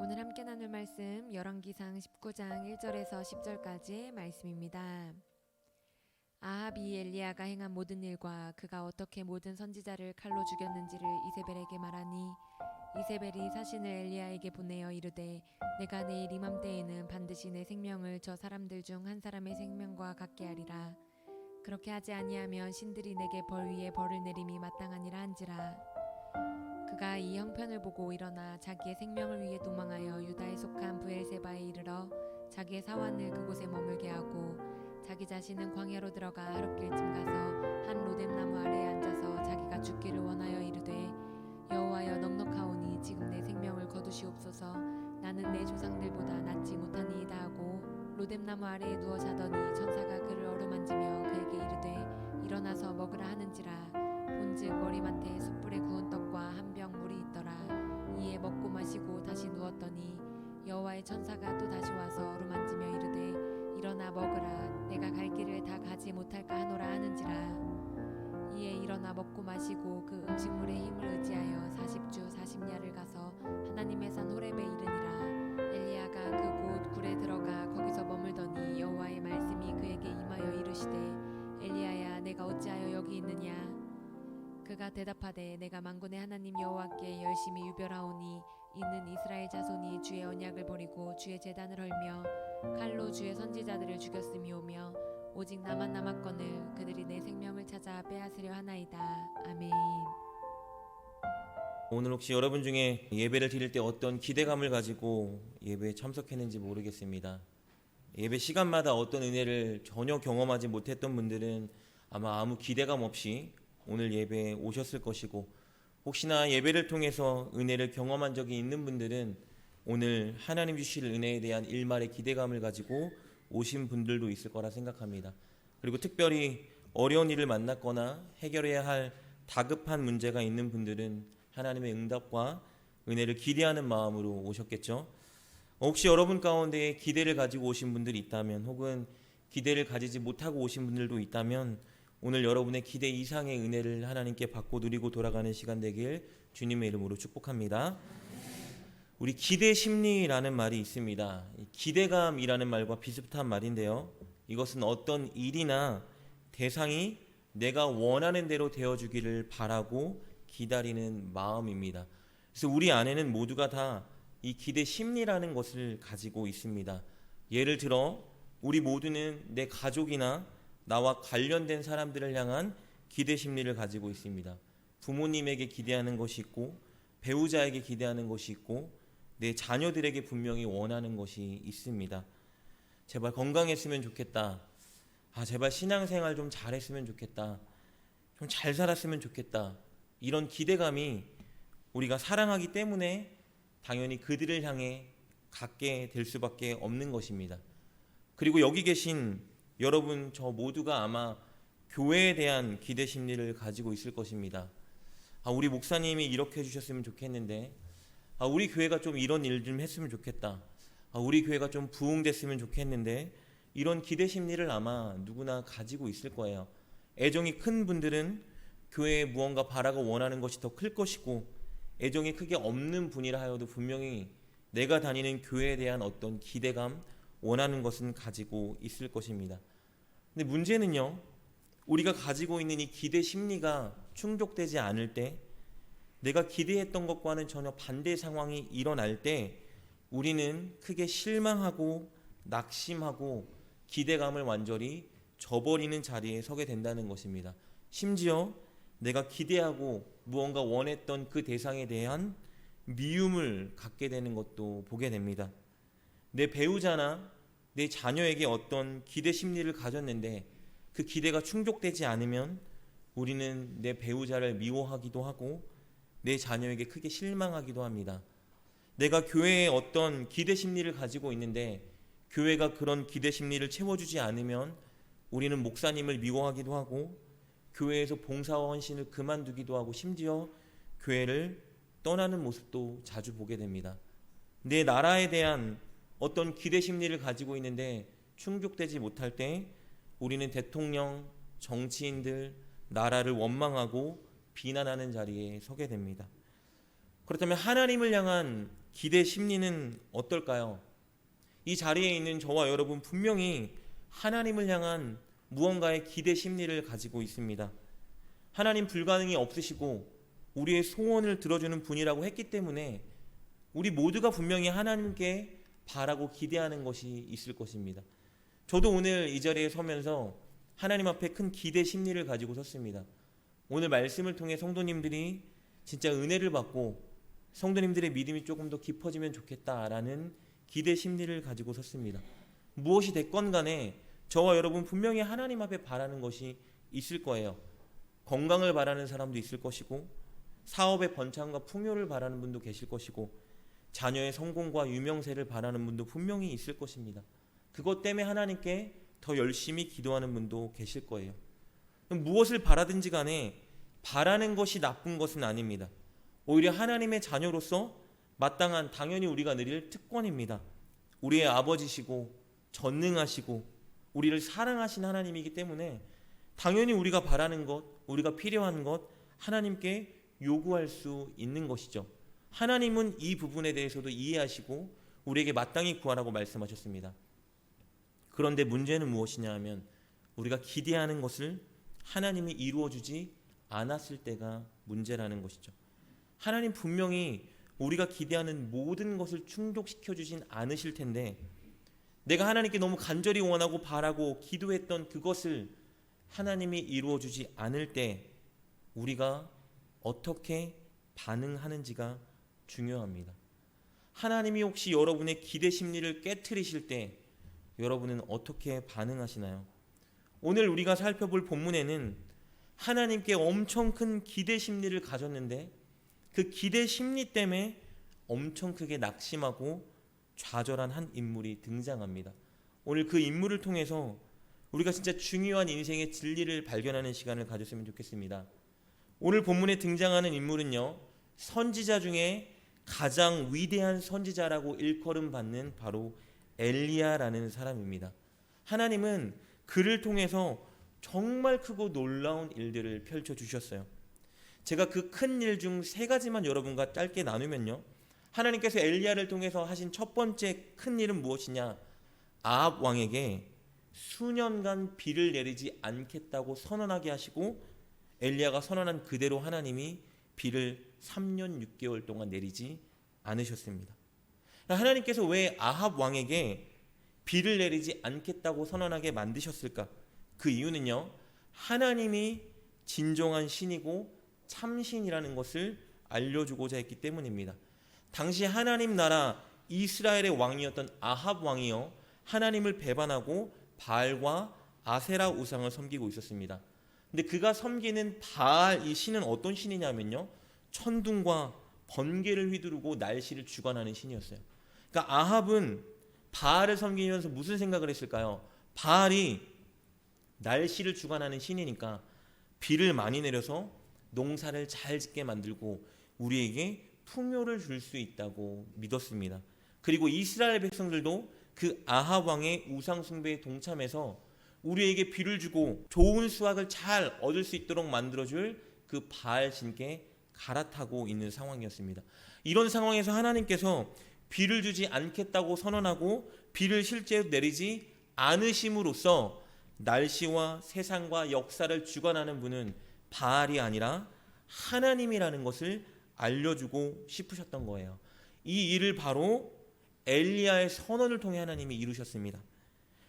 오늘 함께 나눌 말씀 열왕기상 19장 1절에서 10절까지의 말씀입니다. 아합이 엘리야가 행한 모든 일과 그가 어떻게 모든 선지자를 칼로 죽였는지를 이세벨에게 말하니 이세벨이 사신을 엘리야에게 보내어 이르되 내가 내일 이맘때에는 반드시 내 생명을 저 사람들 중 한 사람의 생명과 같게 하리라. 그렇게 하지 아니하면 신들이 내게 벌 위에 벌을 내림이 마땅하니라 한지라. 그가 이 형편을 보고 일어나 자기의 생명을 위해 도망하여 유다에 속한 브엘세바에 이르러 자기의 사환을 그곳에 머물게 하고 자기 자신은 광야로 들어가 하룻길쯤 가서 한 로뎀나무 아래에 앉아서 자기가 죽기를 원하여 이르되 여호와여 넉넉하오니 지금 내 생명을 거두시옵소서. 나는 내 조상들보다 낫지 못하니이다 하고 로뎀나무 아래에 누워 자더니 천사가 그를 어루만지며 그에게 이르되 일어나서 먹으라 하는지라. 본즉 머리맡에 숯불에 구운 떡과 한 병 물이 있더라. 이에 먹고 마시고 다시 누웠더니 여호와의 천사가 또 다시 와서 어루만지며 이르되 일어나 먹으라. 내가 갈 길을 다 가지 못할까 하노라 하는지라. 이에 일어나 먹고 마시고 그 음식물의 힘을 의지하여 40주 40야를 가서 하나님의 산 호렙에 이르니라. 엘리야가 그곳 굴에 들어가 거기서 머물더니 여호와의 말씀이 그에게 임하여 이르시되 엘리야야 내가 어찌하여 여기 있느냐. 그가 대답하되 내가 만군의 하나님 여호와께 열심히 유별하오니 이는 이스라엘 자손이 주의 언약을 버리고 주의 제단을 헐며 칼로 주의 선지자들을 죽였음이오며 오직 나만 남았거늘 그들이 내 생명을 찾아 빼앗으려 하나이다. 아멘. 오늘 혹시 여러분 중에 예배를 드릴 때 어떤 기대감을 가지고 예배에 참석했는지 모르겠습니다. 예배 시간마다 어떤 은혜를 전혀 경험하지 못했던 분들은 아마 아무 기대감 없이 오늘 예배에 오셨을 것이고, 혹시나 예배를 통해서 은혜를 경험한 적이 있는 분들은 오늘 하나님 주실 은혜에 대한 일말의 기대감을 가지고 오신 분들도 있을 거라 생각합니다. 그리고 특별히 어려운 일을 만났거나 해결해야 할 다급한 문제가 있는 분들은 하나님의 응답과 은혜를 기대하는 마음으로 오셨겠죠. 혹시 여러분 가운데 기대를 가지고 오신 분들이 있다면, 혹은 기대를 가지지 못하고 오신 분들도 있다면 오늘 여러분의 기대 이상의 은혜를 하나님께 받고 누리고 돌아가는 시간 되길 주님의 이름으로 축복합니다. 우리 기대 심리라는 말이 있습니다. 기대감이라는 말과 비슷한 말인데요, 이것은 어떤 일이나 대상이 내가 원하는 대로 되어주기를 바라고 기다리는 마음입니다. 그래서 우리 안에는 모두가 다 이 기대 심리라는 것을 가지고 있습니다. 예를 들어 우리 모두는 내 가족이나 나와 관련된 사람들을 향한 기대 심리를 가지고 있습니다. 부모님에게 기대하는 것이 있고, 배우자에게 기대하는 것이 있고, 내 자녀들에게 분명히 원하는 것이 있습니다. 제발 건강했으면 좋겠다. 제발 신앙생활 좀 잘했으면 좋겠다. 좀 잘 살았으면 좋겠다. 이런 기대감이 우리가 사랑하기 때문에 당연히 그들을 향해 갖게 될 수밖에 없는 것입니다. 그리고 여기 계신 여러분 저 모두가 아마 교회에 대한 기대 심리를 가지고 있을 것입니다. 우리 목사님이 이렇게 해주셨으면 좋겠는데, 우리 교회가 좀 이런 일 좀 했으면 좋겠다. 우리 교회가 좀 부흥됐으면 좋겠는데, 이런 기대 심리를 아마 누구나 가지고 있을 거예요. 애정이 큰 분들은 교회에 무언가 바라고 원하는 것이 더 클 것이고, 애정이 크게 없는 분이라 하여도 분명히 내가 다니는 교회에 대한 어떤 기대감, 원하는 것은 가지고 있을 것입니다. 근데 문제는요, 우리가 가지고 있는 이 기대 심리가 충족되지 않을 때, 내가 기대했던 것과는 전혀 반대 상황이 일어날 때 우리는 크게 실망하고 낙심하고 기대감을 완전히 저버리는 자리에 서게 된다는 것입니다. 심지어 내가 기대하고 무언가 원했던 그 대상에 대한 미움을 갖게 되는 것도 보게 됩니다. 내 배우자나 내 자녀에게 어떤 기대 심리를 가졌는데 그 기대가 충족되지 않으면 우리는 내 배우자를 미워하기도 하고 내 자녀에게 크게 실망하기도 합니다. 내가 교회에 어떤 기대 심리를 가지고 있는데 교회가 그런 기대 심리를 채워주지 않으면 우리는 목사님을 미워하기도 하고 교회에서 봉사와 헌신을 그만두기도 하고 심지어 교회를 떠나는 모습도 자주 보게 됩니다. 내 나라에 대한 어떤 기대 심리를 가지고 있는데 충족되지 못할 때 우리는 대통령, 정치인들, 나라를 원망하고 비난하는 자리에 서게 됩니다. 그렇다면 하나님을 향한 기대 심리는 어떨까요? 이 자리에 있는 저와 여러분 분명히 하나님을 향한 무언가의 기대 심리를 가지고 있습니다. 하나님 불가능이 없으시고 우리의 소원을 들어주는 분이라고 했기 때문에 우리 모두가 분명히 하나님께 바라고 기대하는 것이 있을 것입니다. 저도 오늘 이 자리에 서면서 하나님 앞에 큰 기대 심리를 가지고 섰습니다. 오늘 말씀을 통해 성도님들이 진짜 은혜를 받고 성도님들의 믿음이 조금 더 깊어지면 좋겠다라는 기대 심리를 가지고 섰습니다. 무엇이 됐건 간에 저와 여러분 분명히 하나님 앞에 바라는 것이 있을 거예요. 건강을 바라는 사람도 있을 것이고, 사업의 번창과 풍요를 바라는 분도 계실 것이고, 자녀의 성공과 유명세를 바라는 분도 분명히 있을 것입니다. 그것 때문에 하나님께 더 열심히 기도하는 분도 계실 거예요. 무엇을 바라든지 간에 바라는 것이 나쁜 것은 아닙니다. 오히려 하나님의 자녀로서 마땅한, 당연히 우리가 누릴 특권입니다. 우리의 아버지시고 전능하시고 우리를 사랑하신 하나님이기 때문에 당연히 우리가 바라는 것, 우리가 필요한 것 하나님께 요구할 수 있는 것이죠. 하나님은 이 부분에 대해서도 이해하시고 우리에게 마땅히 구하라고 말씀하셨습니다. 그런데 문제는 무엇이냐 하면 우리가 기대하는 것을 하나님이 이루어주지 않았을 때가 문제라는 것이죠. 하나님 분명히 우리가 기대하는 모든 것을 충족시켜주진 않으실 텐데, 내가 하나님께 너무 간절히 원하고 바라고 기도했던 그것을 하나님이 이루어주지 않을 때 우리가 어떻게 반응하는지가 중요합니다. 하나님이 혹시 여러분의 기대 심리를 깨트리실 때 여러분은 어떻게 반응하시나요? 오늘 우리가 살펴볼 본문에는 하나님께 엄청 큰 기대 심리를 가졌는데 그 기대 심리 때문에 엄청 크게 낙심하고 좌절한 한 인물이 등장합니다. 오늘 그 인물을 통해서 우리가 진짜 중요한 인생의 진리를 발견하는 시간을 가졌으면 좋겠습니다. 오늘 본문에 등장하는 인물은요, 선지자 중에 가장 위대한 선지자라고 일컬음 받는 바로 엘리야라는 사람입니다. 하나님은 그를 통해서 정말 크고 놀라운 일들을 펼쳐주셨어요. 제가 그 큰 일 중 세 가지만 여러분과 짧게 나누면요, 하나님께서 엘리야를 통해서 하신 첫 번째 큰 일은 무엇이냐? 아합 왕에게 수년간 비를 내리지 않겠다고 선언하게 하시고, 엘리야가 선언한 그대로 하나님이 비를 3년 6개월 동안 내리지 않으셨습니다. 하나님께서 왜 아합 왕에게 비를 내리지 않겠다고 선언하게 만드셨을까? 그 이유는요, 하나님이 진정한 신이고 참신이라는 것을 알려주고자 했기 때문입니다. 당시 하나님 나라 이스라엘의 왕이었던 아합 왕이요, 하나님을 배반하고 바알과 아세라 우상을 섬기고 있었습니다. 근데 그가 섬기는 바알, 이 신은 어떤 신이냐면요, 천둥과 번개를 휘두르고 날씨를 주관하는 신이었어요. 그러니까 아합은 바알을 섬기면서 무슨 생각을 했을까요? 바알이 날씨를 주관하는 신이니까 비를 많이 내려서 농사를 잘 짓게 만들고 우리에게 풍요를 줄 수 있다고 믿었습니다. 그리고 이스라엘 백성들도 그 아합 왕의 우상 숭배에 동참해서 우리에게 비를 주고 좋은 수확을 잘 얻을 수 있도록 만들어줄 그 바알 신께 갈아타고 있는 상황이었습니다. 이런 상황에서 하나님께서 비를 주지 않겠다고 선언하고 비를 실제로 내리지 않으심으로써 날씨와 세상과 역사를 주관하는 분은 바알이 아니라 하나님이라는 것을 알려주고 싶으셨던 거예요. 이 일을 바로 엘리야의 선언을 통해 하나님이 이루셨습니다.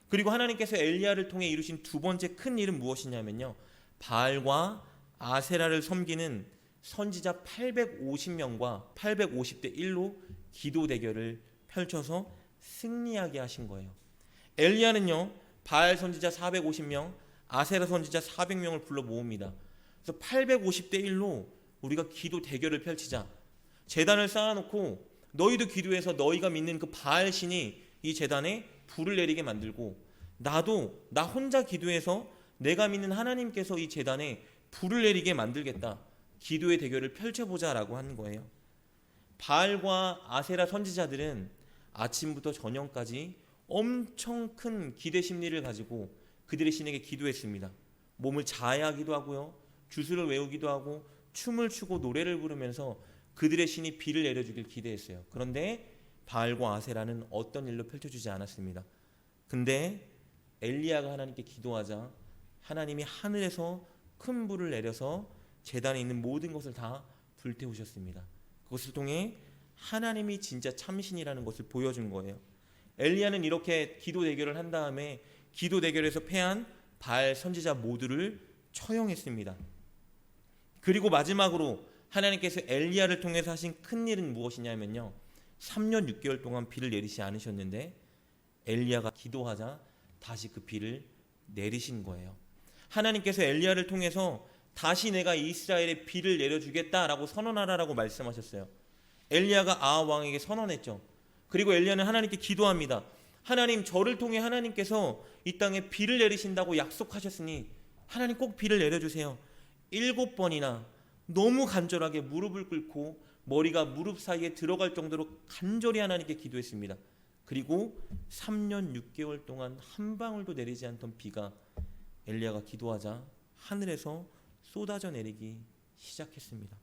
그리고 하나님께서 엘리야를 통해 이루신 두 번째 큰 일은 무엇이냐면요, 바알과 아세라를 섬기는 선지자 850명과 850대 1로 기도 대결을 펼쳐서 승리하게 하신 거예요. 엘리야는요, 바알 선지자 450명, 아세라 선지자 400명을 불러 모읍니다. 그래서 850대 1로 우리가 기도 대결을 펼치자. 제단을 쌓아놓고 너희도 기도해서 너희가 믿는 그 바알 신이 이 제단에 불을 내리게 만들고, 나도 나 혼자 기도해서 내가 믿는 하나님께서 이 제단에 불을 내리게 만들겠다. 기도의 대결을 펼쳐보자라고 하는 거예요. 바알과 아세라 선지자들은 아침부터 저녁까지 엄청 큰 기대 심리를 가지고 그들의 신에게 기도했습니다. 몸을 자해하기도 하고요, 주술을 외우기도 하고 춤을 추고 노래를 부르면서 그들의 신이 비를 내려주길 기대했어요. 그런데 바알과 아세라는 어떤 일로 펼쳐주지 않았습니다. 근데 엘리야가 하나님께 기도하자 하나님이 하늘에서 큰 불을 내려서 제단에 있는 모든 것을 다 불태우셨습니다. 그것을 통해 하나님이 진짜 참신이라는 것을 보여준 거예요. 엘리야는 이렇게 기도 대결을 한 다음에 기도 대결에서 패한 바알 선지자 모두를 처형했습니다. 그리고 마지막으로 하나님께서 엘리야를 통해서 하신 큰 일은 무엇이냐면요, 3년 6개월 동안 비를 내리지 않으셨는데 엘리야가 기도하자 다시 그 비를 내리신 거예요. 하나님께서 엘리야를 통해서 다시 내가 이스라엘에 비를 내려주겠다라고 선언하라라고 말씀하셨어요. 엘리야가 아합 왕에게 선언했죠. 그리고 엘리야는 하나님께 기도합니다. 하나님, 저를 통해 하나님께서 이 땅에 비를 내리신다고 약속하셨으니 하나님 꼭 비를 내려주세요. 7번이나 너무 간절하게 무릎을 꿇고 머리가 무릎 사이에 들어갈 정도로 간절히 하나님께 기도했습니다. 그리고 3년 6개월 동안 한 방울도 내리지 않던 비가 엘리야가 기도하자 하늘에서 쏟아져 내리기 시작했습니다.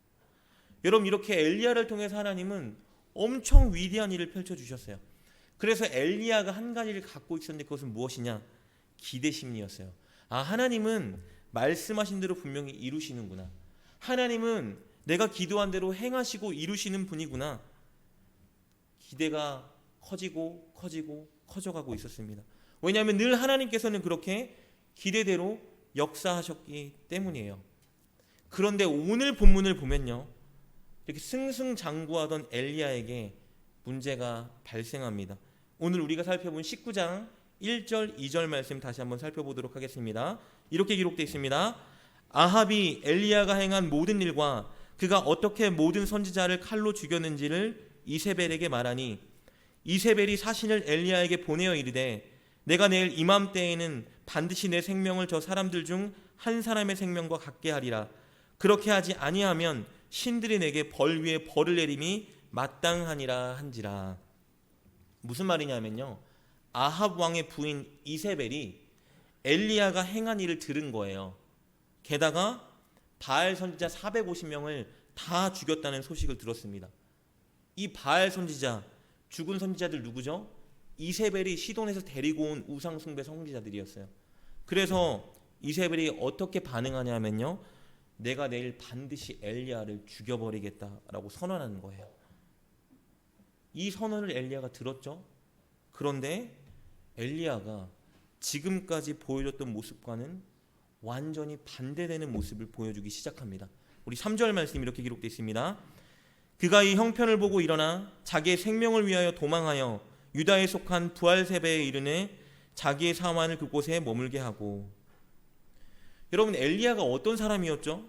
여러분, 이렇게 엘리야를 통해서 하나님은 엄청 위대한 일을 펼쳐주셨어요. 그래서 엘리야가 한 가지를 갖고 있었는데 그것은 무엇이냐? 기대심리였어요. 아, 하나님은 말씀하신 대로 분명히 이루시는구나. 하나님은 내가 기도한 대로 행하시고 이루시는 분이구나. 기대가 커져가고 있었습니다. 왜냐하면 늘 하나님께서는 그렇게 기대대로 역사하셨기 때문이에요. 그런데 오늘 본문을 보면요, 이렇게 승승장구하던 엘리야에게 문제가 발생합니다. 오늘 우리가 살펴본 19장 1절 2절 말씀 다시 한번 살펴보도록 하겠습니다. 이렇게 기록되어 있습니다. 아합이 엘리야가 행한 모든 일과 그가 어떻게 모든 선지자를 칼로 죽였는지를 이세벨에게 말하니 이세벨이 사신을 엘리야에게 보내어 이르되 내가 내일 이맘때에는 반드시 내 생명을 저 사람들 중 한 사람의 생명과 같게 하리라. 그렇게 하지 아니하면 신들이 내게 벌 위에 벌을 내림이 마땅하니라 한지라. 무슨 말이냐면요, 아합 왕의 부인 이세벨이 엘리야가 행한 일을 들은 거예요. 게다가 바알 선지자 450명을 다 죽였다는 소식을 들었습니다. 이 바알 선지자, 죽은 선지자들 누구죠? 이세벨이 시돈에서 데리고 온 우상 숭배 선지자들이었어요. 그래서 이세벨이 어떻게 반응하냐면요, 내가 내일 반드시 엘리야를 죽여버리겠다라고 선언하는 거예요. 이 선언을 엘리야가 들었죠. 그런데 엘리야가 지금까지 보여줬던 모습과는 완전히 반대되는 모습을 보여주기 시작합니다. 우리 3절 말씀 이렇게 기록되어 있습니다. 그가 이 형편을 보고 일어나 자기의 생명을 위하여 도망하여 유다에 속한 부알세베에 이르네 자기의 사환을 그곳에 머물게 하고. 여러분, 엘리야가 어떤 사람이었죠?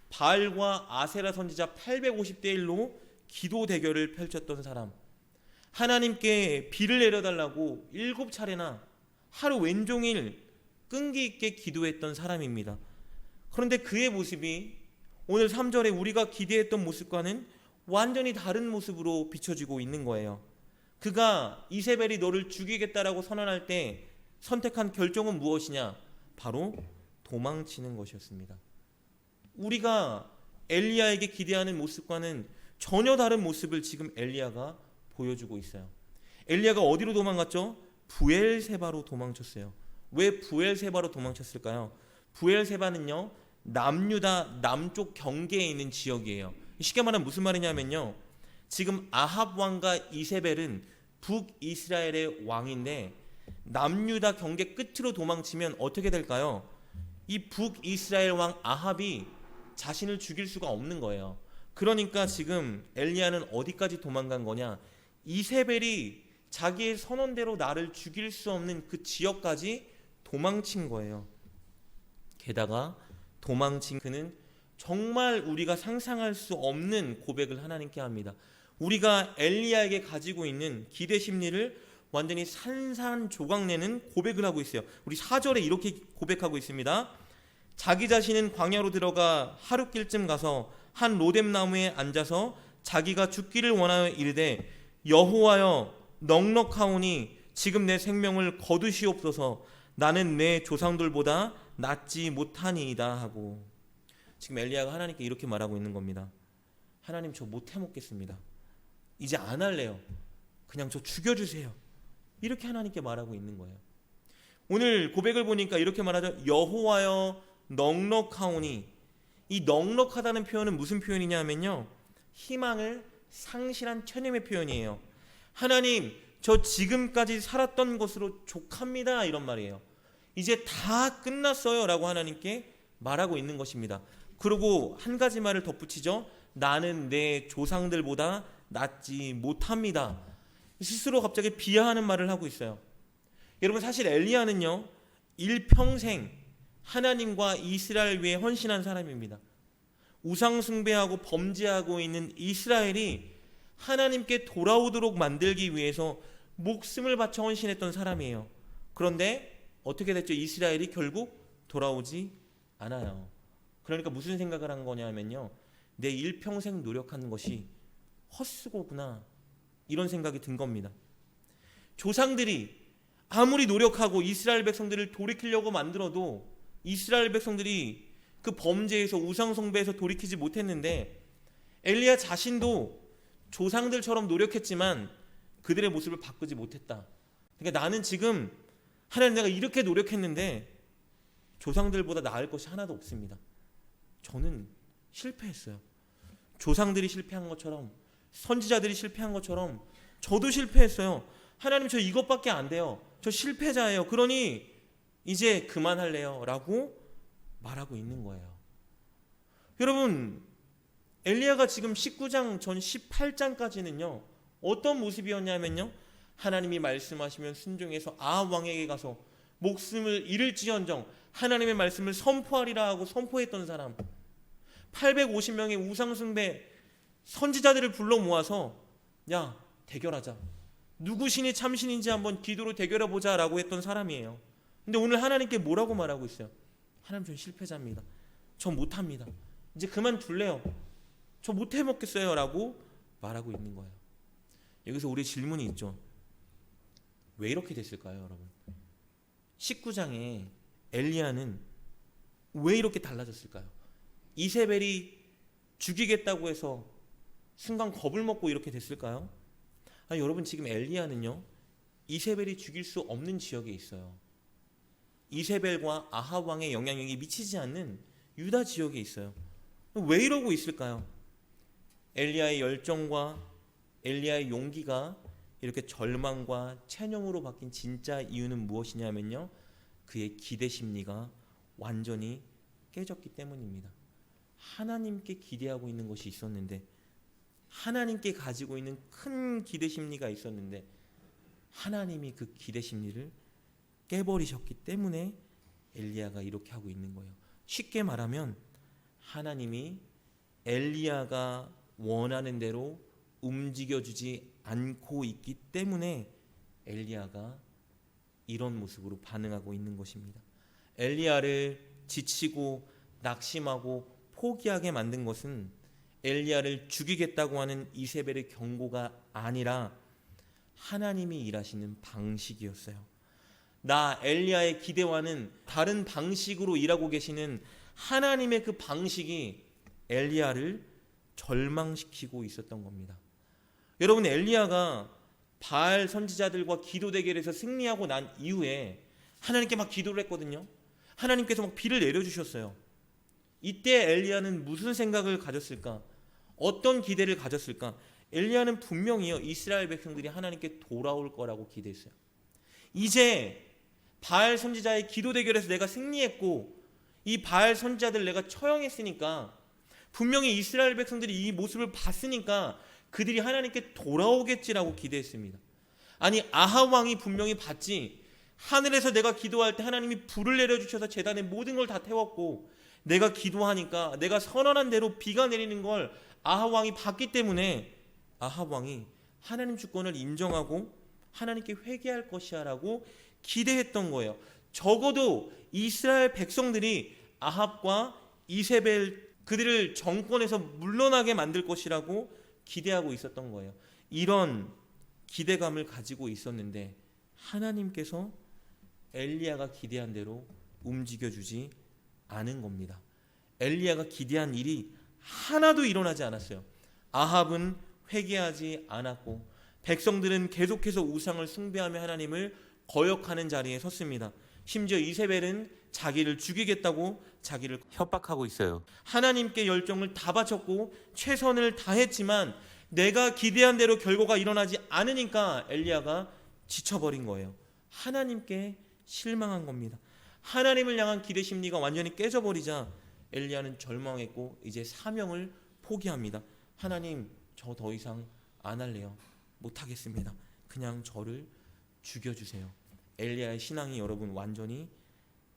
바알과 아세라 선지자 850대 1로 기도 대결을 펼쳤던 사람, 하나님께 비를 내려달라고 7차례나 하루 왼종일 끈기 있게 기도했던 사람입니다. 그런데 그의 모습이 오늘 3절에 우리가 기대했던 모습과는 완전히 다른 모습으로 비춰지고 있는 거예요. 그가 이세벨이 너를 죽이겠다라고 선언할 때 선택한 결정은 무엇이냐? 바로 도망치는 것이었습니다. 우리가 엘리야에게 기대하는 모습과는 전혀 다른 모습을 지금 엘리야가 보여주고 있어요. 엘리야가 어디로 도망갔죠? 부엘세바로 도망쳤어요. 왜 부엘세바로 도망쳤을까요? 부엘세바는요, 남유다 남쪽 경계에 있는 지역이에요. 쉽게 말하면 무슨 말이냐면요, 지금 아합 왕과 이세벨은 북이스라엘의 왕인데 남유다 경계 끝으로 도망치면 어떻게 될까요? 이 북이스라엘 왕 아합이 자신을 죽일 수가 없는 거예요. 그러니까 지금 엘리야는 어디까지 도망간 거냐? 이세벨이 자기의 선언대로 나를 죽일 수 없는 그 지역까지 도망친 거예요. 게다가 도망친 그는 정말 우리가 상상할 수 없는 고백을 하나님께 합니다. 우리가 엘리야에게 가지고 있는 기대 심리를 완전히 산산조각내는 고백을 하고 있어요. 우리 4절에 이렇게 고백하고 있습니다. 자기 자신은 광야로 들어가 하룻길쯤 가서 한 로뎀 나무에 앉아서 자기가 죽기를 원하여 이르되 여호와여 넉넉하오니 지금 내 생명을 거두시옵소서. 나는 내 조상들보다 낫지 못하니이다 하고. 지금 엘리야가 하나님께 이렇게 말하고 있는 겁니다. 하나님 저 못 해먹겠습니다. 이제 안 할래요. 그냥 저 죽여주세요. 이렇게 하나님께 말하고 있는 거예요. 오늘 고백을 보니까 이렇게 말하죠. 여호와여 넉넉하오니. 이 넉넉하다는 표현은 무슨 표현이냐 하면요, 희망을 상실한 체념의 표현이에요. 하나님 저 지금까지 살았던 것으로 족합니다, 이런 말이에요. 이제 다 끝났어요 라고 하나님께 말하고 있는 것입니다. 그리고 한 가지 말을 덧붙이죠. 나는 내 조상들보다 낫지 못합니다. 스스로 갑자기 비하하는 말을 하고 있어요. 여러분, 사실 엘리야는요, 일평생 하나님과 이스라엘 위해 헌신한 사람입니다. 우상 숭배하고 범죄하고 있는 이스라엘이 하나님께 돌아오도록 만들기 위해서 목숨을 바쳐 헌신했던 사람이에요. 그런데 어떻게 됐죠? 이스라엘이 결국 돌아오지 않아요. 그러니까 무슨 생각을 한 거냐면요, 내 일평생 노력하는 것이 헛수고구나, 이런 생각이 든 겁니다. 조상들이 아무리 노력하고 이스라엘 백성들을 돌이키려고 만들어도 이스라엘 백성들이 그 범죄에서, 우상 숭배에서 돌이키지 못했는데, 엘리야 자신도 조상들처럼 노력했지만 그들의 모습을 바꾸지 못했다. 그러니까 나는 지금 하나님, 내가 이렇게 노력했는데 조상들보다 나을 것이 하나도 없습니다. 저는 실패했어요. 조상들이 실패한 것처럼, 선지자들이 실패한 것처럼 저도 실패했어요. 하나님 저 이것밖에 안 돼요. 저 실패자예요. 그러니 이제 그만할래요 라고 말하고 있는 거예요. 여러분, 엘리야가 지금 19장 전 18장까지는요 어떤 모습이었냐면요, 하나님이 말씀하시면 순종해서 아합 왕에게 가서 목숨을 잃을지언정 하나님의 말씀을 선포하리라 하고 선포했던 사람, 850명의 우상숭배 선지자들을 불러 모아서 야, 대결하자, 누구 신이 참신인지 한번 기도로 대결해보자 라고 했던 사람이에요. 근데 오늘 하나님께 뭐라고 말하고 있어요? 하나님 저 실패자입니다. 저 못합니다. 이제 그만둘래요. 저 못해먹겠어요 라고 말하고 있는 거예요. 여기서 우리 질문이 있죠. 왜 이렇게 됐을까요, 여러분? 19장에 엘리야는 왜 이렇게 달라졌을까요? 이세벨이 죽이겠다고 해서 순간 겁을 먹고 이렇게 됐을까요? 여러분, 지금 엘리야는요 이세벨이 죽일 수 없는 지역에 있어요. 이세벨과 아합 왕의 영향력이 미치지 않는 유다 지역에 있어요. 왜 이러고 있을까요? 엘리야의 열정과 엘리야의 용기가 이렇게 절망과 체념으로 바뀐 진짜 이유는 무엇이냐면요, 그의 기대 심리가 완전히 깨졌기 때문입니다. 하나님께 기대하고 있는 것이 있었는데, 하나님께 가지고 있는 큰 기대 심리가 있었는데 하나님이 그 기대 심리를 깨버리셨기 때문에 엘리야가 이렇게 하고 있는 거예요. 쉽게 말하면 하나님이 엘리야가 원하는 대로 움직여주지 않고 있기 때문에 엘리야가 이런 모습으로 반응하고 있는 것입니다. 엘리야를 지치고 낙심하고 포기하게 만든 것은 엘리야를 죽이겠다고 하는 이세벨의 경고가 아니라 하나님이 일하시는 방식이었어요. 나 엘리야의 기대와는 다른 방식으로 일하고 계시는 하나님의 그 방식이 엘리야를 절망시키고 있었던 겁니다. 여러분, 엘리야가 바알 선지자들과 기도 대결에서 승리하고 난 이후에 하나님께 막 기도를 했거든요. 하나님께서 막 비를 내려주셨어요. 이때 엘리야는 무슨 생각을 가졌을까? 어떤 기대를 가졌을까? 엘리야는 분명히요 이스라엘 백성들이 하나님께 돌아올 거라고 기대했어요. 이제 바알 선지자의 기도 대결에서 내가 승리했고 이 바알 선지자들 내가 처형했으니까 분명히 이스라엘 백성들이 이 모습을 봤으니까 그들이 하나님께 돌아오겠지라고 기대했습니다. 아니, 아합 왕이 분명히 봤지. 하늘에서 내가 기도할 때 하나님이 불을 내려주셔서 제단의 모든 걸 다 태웠고 내가 기도하니까 내가 선언한 대로 비가 내리는 걸 아합 왕이 봤기 때문에 아합 왕이 하나님 주권을 인정하고 하나님께 회개할 것이야 라고 기대했던 거예요. 적어도 이스라엘 백성들이 아합과 이세벨 그들을 정권에서 물러나게 만들 것이라고 기대하고 있었던 거예요. 이런 기대감을 가지고 있었는데 하나님께서 엘리야가 기대한 대로 움직여주지 않은 겁니다. 엘리야가 기대한 일이 하나도 일어나지 않았어요. 아합은 회개하지 않았고 백성들은 계속해서 우상을 숭배하며 하나님을 거역하는 자리에 섰습니다. 심지어 이세벨은 자기를 죽이겠다고 자기를 협박하고 있어요. 하나님께 열정을 다 바쳤고 최선을 다했지만 내가 기대한 대로 결과가 일어나지 않으니까 엘리야가 지쳐버린 거예요. 하나님께 실망한 겁니다. 하나님을 향한 기대 심리가 완전히 깨져버리자 엘리야는 절망했고 이제 사명을 포기합니다. 하나님, 저 더 이상 안 할래요. 못하겠습니다. 그냥 저를 죽여주세요. 엘리야의 신앙이 여러분 완전히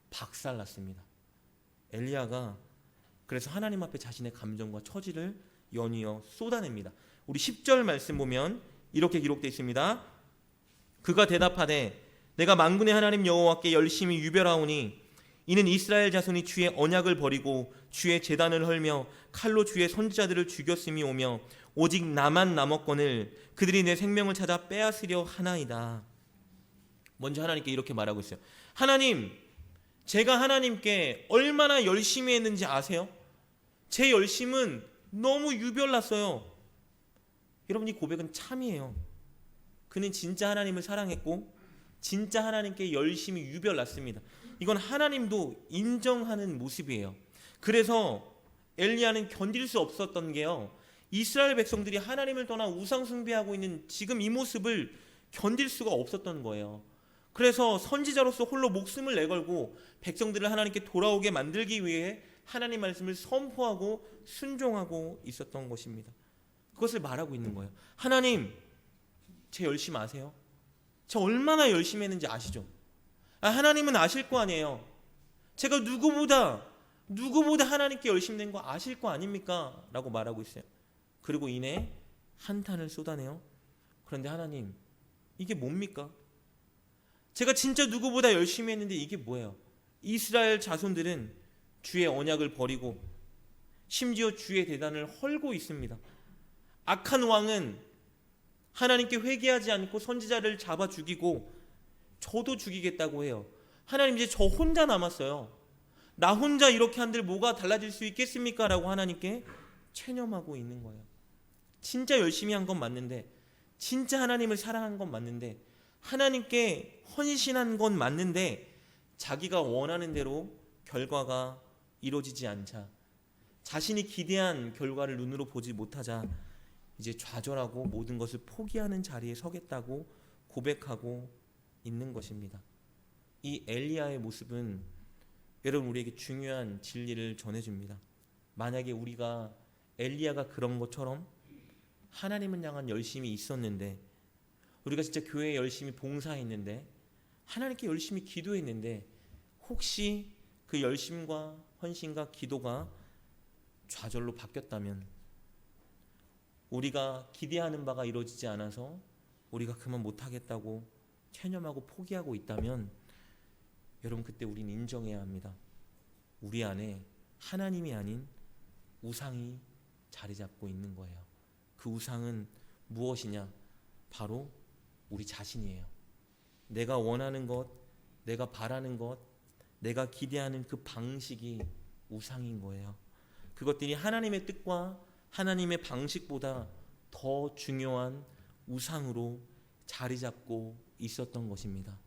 박살났습니다. 엘리야가 그래서 하나님 앞에 자신의 감정과 처지를 연이어 쏟아냅니다. 우리 10절 말씀 보면 이렇게 기록되어 있습니다. 그가 대답하되 내가 만군의 하나님 여호와께 열심히 유별하오니 이는 이스라엘 자손이 주의 언약을 버리고 주의 제단을 헐며 칼로 주의 선지자들을 죽였음이 오며 오직 나만 남았거늘 그들이 내 생명을 찾아 빼앗으려 하나이다. 먼저 하나님께 이렇게 말하고 있어요. 하나님, 제가 하나님께 얼마나 열심히 했는지 아세요? 제 열심은 너무 유별났어요. 여러분, 이 고백은 참이에요. 그는 진짜 하나님을 사랑했고 진짜 하나님께 열심히 유별났습니다. 이건 하나님도 인정하는 모습이에요. 그래서 엘리야는 견딜 수 없었던 게요, 이스라엘 백성들이 하나님을 떠나 우상 숭배하고 있는 지금 이 모습을 견딜 수가 없었던 거예요. 그래서 선지자로서 홀로 목숨을 내걸고 백성들을 하나님께 돌아오게 만들기 위해 하나님 말씀을 선포하고 순종하고 있었던 것입니다. 그것을 말하고 있는 거예요. 하나님, 제 열심 아세요? 저 얼마나 열심히 했는지 아시죠? 하나님은 아실 거 아니에요. 제가 누구보다 하나님께 열심히 된 거 아실 거 아닙니까? 라고 말하고 있어요. 그리고 이내 한탄을 쏟아내요. 그런데 하나님, 이게 뭡니까? 제가 진짜 누구보다 열심히 했는데 이게 뭐예요? 이스라엘 자손들은 주의 언약을 버리고 심지어 주의 제단을 헐고 있습니다. 악한 왕은 하나님께 회개하지 않고 선지자를 잡아 죽이고 저도 죽이겠다고 해요. 하나님, 이제 저 혼자 남았어요. 나 혼자 이렇게 한들 뭐가 달라질 수 있겠습니까? 라고 하나님께 체념하고 있는 거예요. 진짜 열심히 한 건 맞는데, 진짜 하나님을 사랑한 건 맞는데, 하나님께 헌신한 건 맞는데 자기가 원하는 대로 결과가 이루어지지 않자, 자신이 기대한 결과를 눈으로 보지 못하자 이제 좌절하고 모든 것을 포기하는 자리에 서겠다고 고백하고 있는 것입니다. 이 엘리야의 모습은 여러분 우리에게 중요한 진리를 전해줍니다. 만약에 우리가 엘리야가 그런 것처럼 하나님을 향한 열심이 있었는데, 우리가 진짜 교회에 열심히 봉사했는데, 하나님께 열심히 기도했는데, 혹시 그 열심과 헌신과 기도가 좌절로 바뀌었다면, 우리가 기대하는 바가 이루어지지 않아서 우리가 그만 못하겠다고 체념하고 포기하고 있다면, 여러분 그때 우린 인정해야 합니다. 우리 안에 하나님이 아닌 우상이 자리 잡고 있는 거예요. 그 우상은 무엇이냐? 바로 우리 자신이에요. 내가 원하는 것, 내가 바라는 것, 내가 기대하는 그 방식이 우상인 거예요. 그것들이 하나님의 뜻과 하나님의 방식보다 더 중요한 우상으로 자리 잡고 있었던 것입니다.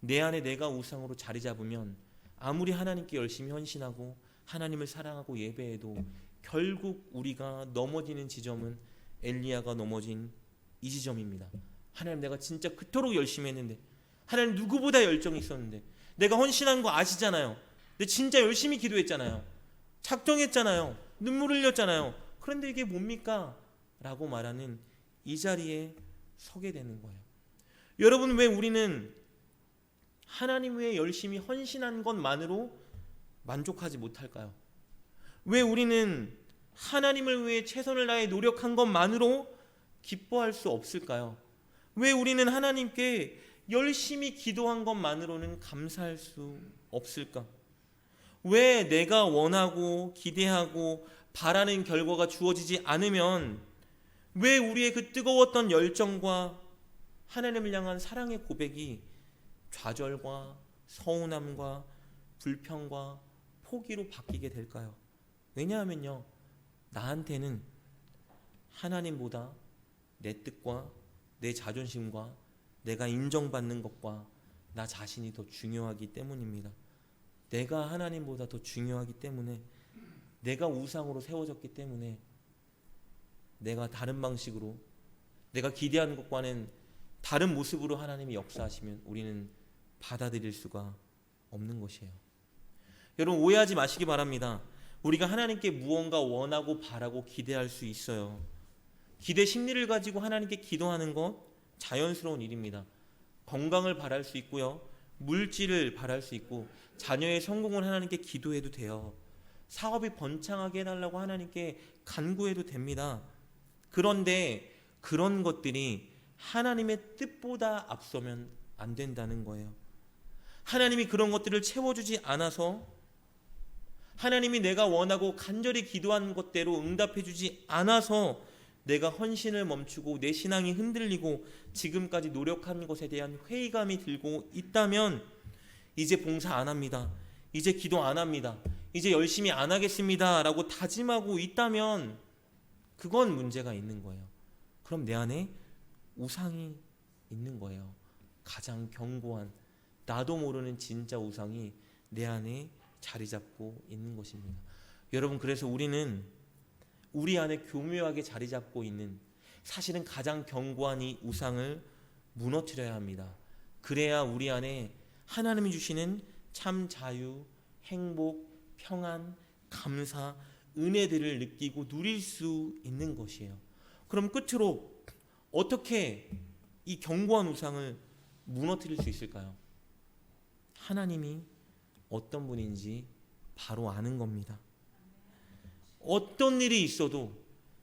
내 안에 내가 우상으로 자리 잡으면 아무리 하나님께 열심히 헌신하고 하나님을 사랑하고 예배해도 결국 우리가 넘어지는 지점은 엘리야가 넘어진 이 지점입니다. 하나님, 내가 진짜 그토록 열심히 했는데, 하나님 누구보다 열정이 있었는데, 내가 헌신한 거 아시잖아요. 근데 진짜 열심히 기도했잖아요. 작정했잖아요. 눈물 흘렸잖아요. 그런데 이게 뭡니까? 라고 말하는 이 자리에 서게 되는 거예요. 여러분, 왜 우리는 하나님 위해 열심히 헌신한 것만으로 만족하지 못할까요? 왜 우리는 하나님을 위해 최선을 다해 노력한 것만으로 기뻐할 수 없을까요? 왜 우리는 하나님께 열심히 기도한 것만으로는 감사할 수 없을까? 왜 내가 원하고 기대하고 바라는 결과가 주어지지 않으면 왜 우리의 그 뜨거웠던 열정과 하나님을 향한 사랑의 고백이 좌절과 서운함과 불평과 포기로 바뀌게 될까요? 왜냐하면요, 나한테는 하나님보다 내 뜻과 내 자존심과 내가 인정받는 것과 나 자신이 더 중요하기 때문입니다. 내가 하나님보다 더 중요하기 때문에, 내가 우상으로 세워졌기 때문에 내가 다른 방식으로, 내가 기대하는 것과는 다른 모습으로 하나님이 역사하시면 우리는 받아들일 수가 없는 것이에요. 여러분, 오해하지 마시기 바랍니다. 우리가 하나님께 무언가 원하고 바라고 기대할 수 있어요. 기대 심리를 가지고 하나님께 기도하는 것 자연스러운 일입니다. 건강을 바랄 수 있고요, 물질을 바랄 수 있고, 자녀의 성공을 하나님께 기도해도 돼요. 사업이 번창하게 해달라고 하나님께 간구해도 됩니다. 그런데 그런 것들이 하나님의 뜻보다 앞서면 안 된다는 거예요. 하나님이 그런 것들을 채워주지 않아서, 하나님이 내가 원하고 간절히 기도한 것대로 응답해주지 않아서 내가 헌신을 멈추고 내 신앙이 흔들리고 지금까지 노력한 것에 대한 회의감이 들고 있다면, 이제 봉사 안 합니다, 이제 기도 안 합니다, 이제 열심히 안 하겠습니다 라고 다짐하고 있다면 그건 문제가 있는 거예요. 그럼 내 안에 우상이 있는 거예요. 가장 견고한, 나도 모르는 진짜 우상이 내 안에 자리 잡고 있는 것입니다. 여러분, 그래서 우리는 우리 안에 교묘하게 자리 잡고 있는, 사실은 가장 견고한 이 우상을 무너뜨려야 합니다. 그래야 우리 안에 하나님이 주시는 참 자유, 행복, 평안, 감사, 은혜들을 느끼고 누릴 수 있는 것이에요. 그럼 끝으로 어떻게 이 견고한 우상을 무너뜨릴 수 있을까요? 하나님이 어떤 분인지 바로 아는 겁니다. 어떤 일이 있어도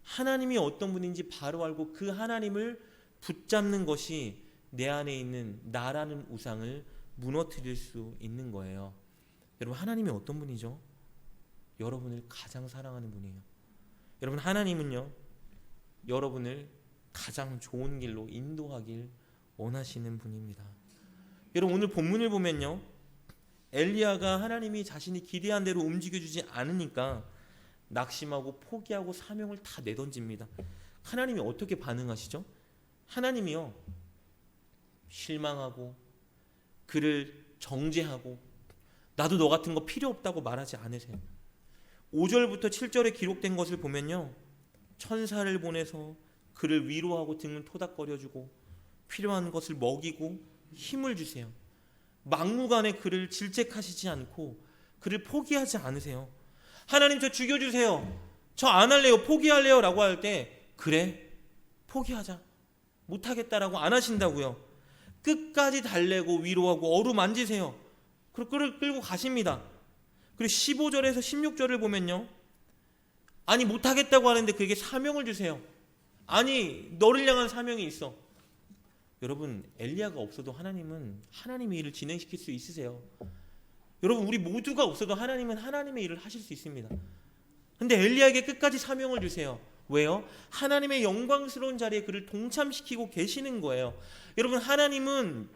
하나님이 어떤 분인지 바로 알고 그 하나님을 붙잡는 것이 내 안에 있는 나라는 우상을 무너뜨릴 수 있는 거예요. 여러분, 하나님이 어떤 분이죠? 여러분을 가장 사랑하는 분이에요. 여러분, 하나님은요, 여러분을 가장 좋은 길로 인도하길 원하시는 분입니다. 여러분, 오늘 본문을 보면요, 엘리야가 하나님이 자신이 기대한 대로 움직여주지 않으니까 낙심하고 포기하고 사명을 다 내던집니다. 하나님이 어떻게 반응하시죠? 하나님이요, 실망하고 그를 정죄하고 나도 너 같은 거 필요 없다고 말하지 않으세요. 5절부터 7절에 기록된 것을 보면요, 천사를 보내서 그를 위로하고 등을 토닥거려주고 필요한 것을 먹이고 힘을 주세요. 막무가내 그를 질책하시지 않고 그를 포기하지 않으세요. 하나님, 저 죽여주세요, 저 안 할래요, 포기할래요 라고 할 때, 그래 포기하자, 못하겠다라고 안 하신다고요. 끝까지 달래고 위로하고 어루만지세요. 그리고 그를 끌고 가십니다. 그리고 15절에서 16절을 보면요, 아니 못하겠다고 하는데 그에게 사명을 주세요. 아니 너를 향한 사명이 있어. 여러분, 엘리야가 없어도 하나님은 하나님의 일을 진행시킬 수 있으세요. 여러분, 우리 모두가 없어도 하나님은 하나님의 일을 하실 수 있습니다. 근데 엘리야에게 끝까지 사명을 주세요. 왜요? 하나님의 영광스러운 자리에 그를 동참시키고 계시는 거예요. 여러분, 하나님은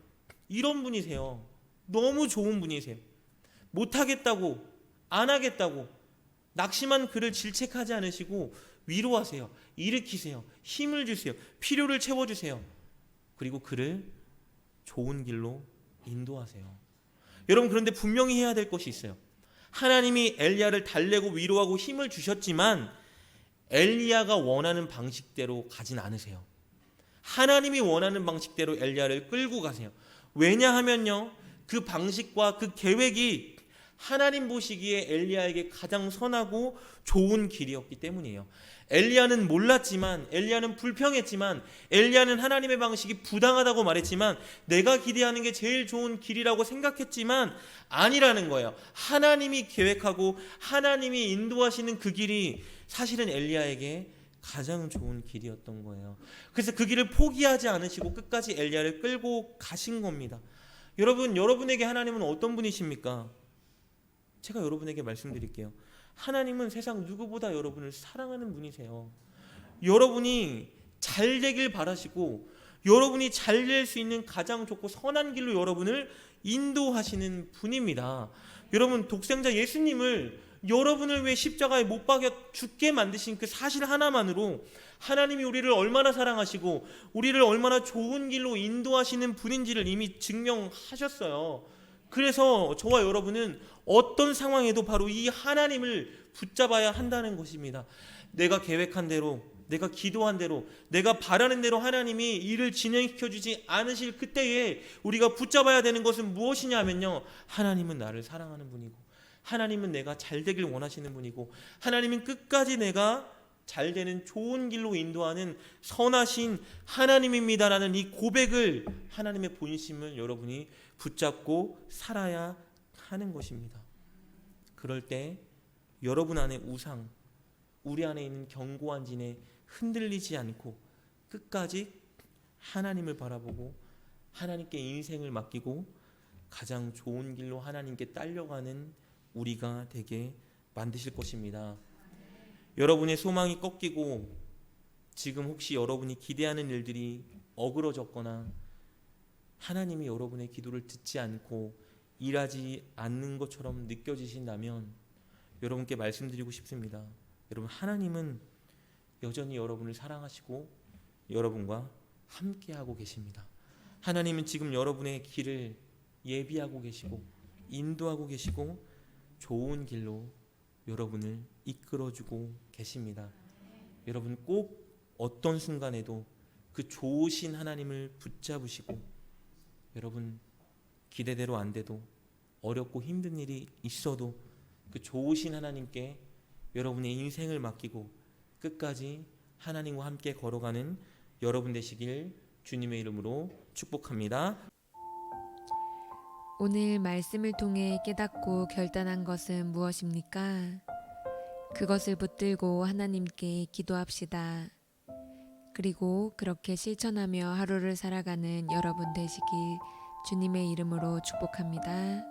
이런 분이세요. 너무 좋은 분이세요. 못하겠다고, 안 하겠다고 낙심한 그를 질책하지 않으시고 위로하세요. 일으키세요. 힘을 주세요. 필요를 채워주세요. 그리고 그를 좋은 길로 인도하세요. 여러분, 그런데 분명히 해야 될 것이 있어요. 하나님이 엘리야를 달래고 위로하고 힘을 주셨지만 엘리야가 원하는 방식대로 가진 않으세요. 하나님이 원하는 방식대로 엘리야를 끌고 가세요. 왜냐하면요, 그 방식과 그 계획이 하나님 보시기에 엘리야에게 가장 선하고 좋은 길이었기 때문이에요. 엘리야는 몰랐지만, 엘리야는 불평했지만, 엘리야는 하나님의 방식이 부당하다고 말했지만, 내가 기대하는 게 제일 좋은 길이라고 생각했지만 아니라는 거예요. 하나님이 계획하고 하나님이 인도하시는 그 길이 사실은 엘리야에게 가장 좋은 길이었던 거예요. 그래서 그 길을 포기하지 않으시고 끝까지 엘리야를 끌고 가신 겁니다. 여러분, 여러분에게 하나님은 어떤 분이십니까? 제가 여러분에게 말씀드릴게요. 하나님은 세상 누구보다 여러분을 사랑하는 분이세요. 여러분이 잘 되길 바라시고 여러분이 잘 될 수 있는 가장 좋고 선한 길로 여러분을 인도하시는 분입니다. 여러분, 독생자 예수님을 여러분을 왜 십자가에 못 박여 죽게 만드신 그 사실 하나만으로 하나님이 우리를 얼마나 사랑하시고 우리를 얼마나 좋은 길로 인도하시는 분인지를 이미 증명하셨어요. 그래서 저와 여러분은 어떤 상황에도 바로 이 하나님을 붙잡아야 한다는 것입니다. 내가 계획한 대로, 내가 기도한 대로, 내가 바라는 대로 하나님이 일을 진행시켜 주지 않으실 그때에 우리가 붙잡아야 되는 것은 무엇이냐면요, 하나님은 나를 사랑하는 분이고, 하나님은 내가 잘 되길 원하시는 분이고, 하나님은 끝까지 내가 잘 되는 좋은 길로 인도하는 선하신 하나님입니다라는 이 고백을, 하나님의 본심을 여러분이 붙잡고 살아야 하는 것입니다. 그럴 때 여러분 안에 우상, 우리 안에 있는 견고한 진에 흔들리지 않고 끝까지 하나님을 바라보고 하나님께 인생을 맡기고 가장 좋은 길로 하나님께 딸려가는 우리가 되게 만드실 것입니다. 여러분의 소망이 꺾이고 지금 혹시 여러분이 기대하는 일들이 어그러졌거나 하나님이 여러분의 기도를 듣지 않고 일하지 않는 것처럼 느껴지신다면 여러분께 말씀드리고 싶습니다. 여러분, 하나님은 여전히 여러분을 사랑하시고 여러분과 함께하고 계십니다. 하나님은 지금 여러분의 길을 예비하고 계시고 인도하고 계시고 좋은 길로 여러분을 이끌어주고 계십니다. 여러분 꼭 어떤 순간에도 그 좋으신 하나님을 붙잡으시고, 여러분 기대대로 안 돼도 어렵고 힘든 일이 있어도 그 좋으신 하나님께 여러분의 인생을 맡기고 끝까지 하나님과 함께 걸어가는 여러분 되시길 주님의 이름으로 축복합니다. 오늘 말씀을 통해 깨닫고 결단한 것은 무엇입니까? 그것을 붙들고 하나님께 기도합시다. 그리고 그렇게 실천하며 하루를 살아가는 여러분 되시길 주님의 이름으로 축복합니다.